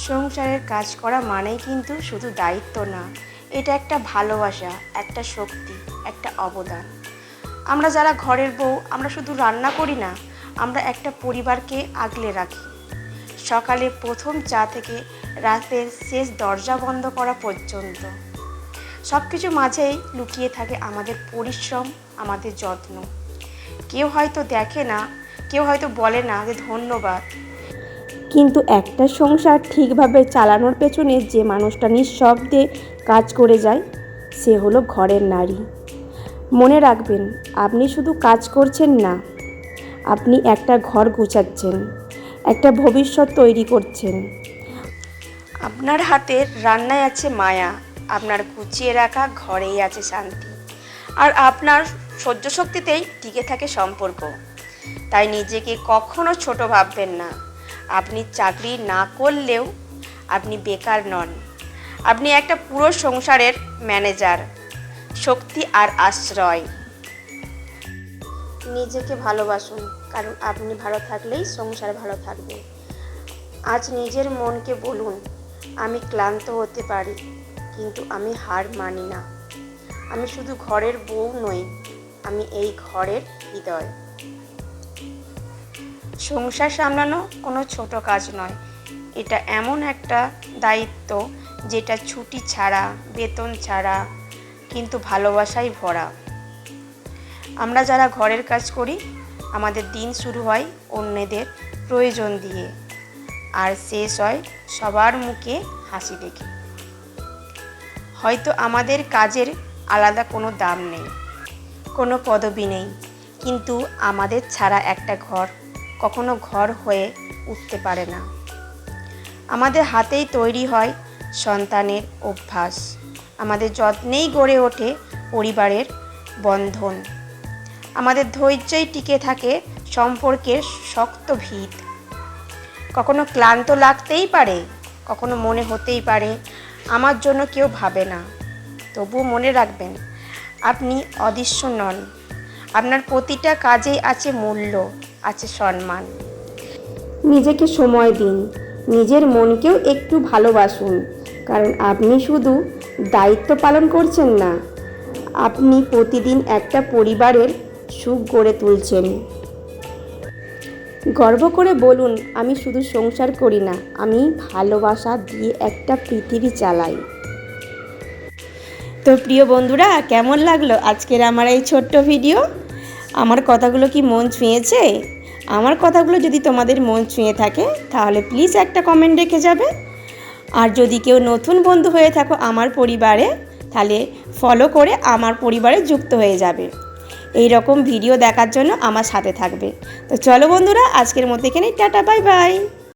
সংসারের কাজ করা মানেই কিন্তু শুধু দায়িত্ব না, এটা একটা ভালোবাসা, একটা শক্তি, একটা অবদান। আমরা যারা ঘরের বউ, আমরা শুধু রান্না করি না, আমরা একটা পরিবারকে আগলে রাখি। সকালে প্রথম চা থেকে রাতের শেষ দরজা বন্ধ করা পর্যন্ত সব কিছু মাঝেই লুকিয়ে থাকে আমাদের পরিশ্রম, আমাদের যত্ন। কেউ হয়তো দেখে না, কেউ হয়তো বলে না যে ধন্যবাদ, কিন্তু একটা সংসার ঠিকভাবে চালানোর পেছনে যে মানুষটা নিঃশব্দে কাজ করে যায়, সে হলো ঘরের নারী। মনে রাখবেন, আপনি শুধু কাজ করছেন না, আপনি একটা ঘর গুছাচ্ছেন, একটা ভবিষ্যৎ তৈরি করছেন। আপনার হাতের রান্নায় আছে মায়া, আপনার গুছিয়ে রাখা ঘরেই আছে শান্তি, আর আপনার সহ্য শক্তিতেই টিকে থাকে সম্পর্ক। তাই নিজেকে কখনো ছোট ভাববেন না। আপনি চাকরি না করলেও আপনি বেকার নন, আপনি একটা পুরো সংসারের ম্যানেজার, শক্তি আর আশ্রয়। নিজেকে ভালোবাসুন, কারণ আপনি ভালো থাকলেই সংসার ভালো থাকবে। আজ নিজের মনকে বলুন, আমি ক্লান্ত হতে পারি, কিন্তু আমি হার মানি না। আমি শুধু ঘরের বউ নই, আমি এই ঘরের হৃদয়। সংসার সামলানো কোনো ছোট কাজ নয়, এটা এমন একটা দায়িত্ব যেটা ছুটি ছাড়া, বেতন ছাড়া, কিন্তু ভালোবাসায় ভরা। আমরা যারা ঘরের কাজ করি, আমাদের দিন শুরু হয় অন্যদের প্রয়োজন দিয়ে, আর শেষ হয় সবার মুখে হাসি দেখে। হয়তো আমাদের কাজের আলাদা কোনো দাম নেই, কোনো পদবি নেই, কিন্তু আমাদের ছাড়া একটা ঘর কখনো ঘর হয়ে উঠতে পারে না। আমাদের হাতেই তৈরি হয় সন্তানের অভ্যাস, আমাদের যত্নেই গড়ে ওঠে পরিবারের বন্ধন, আমাদের ধৈর্যই টিকে থাকে সম্পর্কের শক্ত ভিত। কখনো ক্লান্ত লাগতেই পারে, কখনো মনে হতেই পারে আমার জন্য কেউ ভাবে না। তবুও মনে রাখবেন, আপনি অদৃশ্য নন, আপনার প্রতিটা কাজেই আছে মূল্য, আছে সম্মান। নিজেকে সময় দিন, নিজের মনকেও একটু ভালোবাসুন, কারণ আপনি শুধু দায়িত্ব পালন করছেন না, আপনি প্রতিদিন একটা পরিবারের সুখ গড়ে তুলছেন। গর্ব করে বলুন, আমি শুধু সংসার করি না, আমি ভালোবাসা দিয়ে একটা পৃথিবী চালাই। তো প্রিয় বন্ধুরা, কেমন লাগলো আজকের আমার এই ছোট্ট ভিডিও? আমার কথাগুলো কি মন ছুঁয়েছে? আমার কথাগুলো যদি তোমাদের মন ছুঁয়ে থাকে, তাহলে প্লিজ একটা কমেন্ট রেখে যাবে। আর যদি কেউ নতুন বন্ধু হয়ে থাকো আমার পরিবারে, তাহলে ফলো করে আমার পরিবারে যুক্ত হয়ে যাবে। এই রকম ভিডিও দেখার জন্য আমার সাথে থাকবে। তো চলো বন্ধুরা, আজকের মতো এখানেই টাটা, বাই বাই।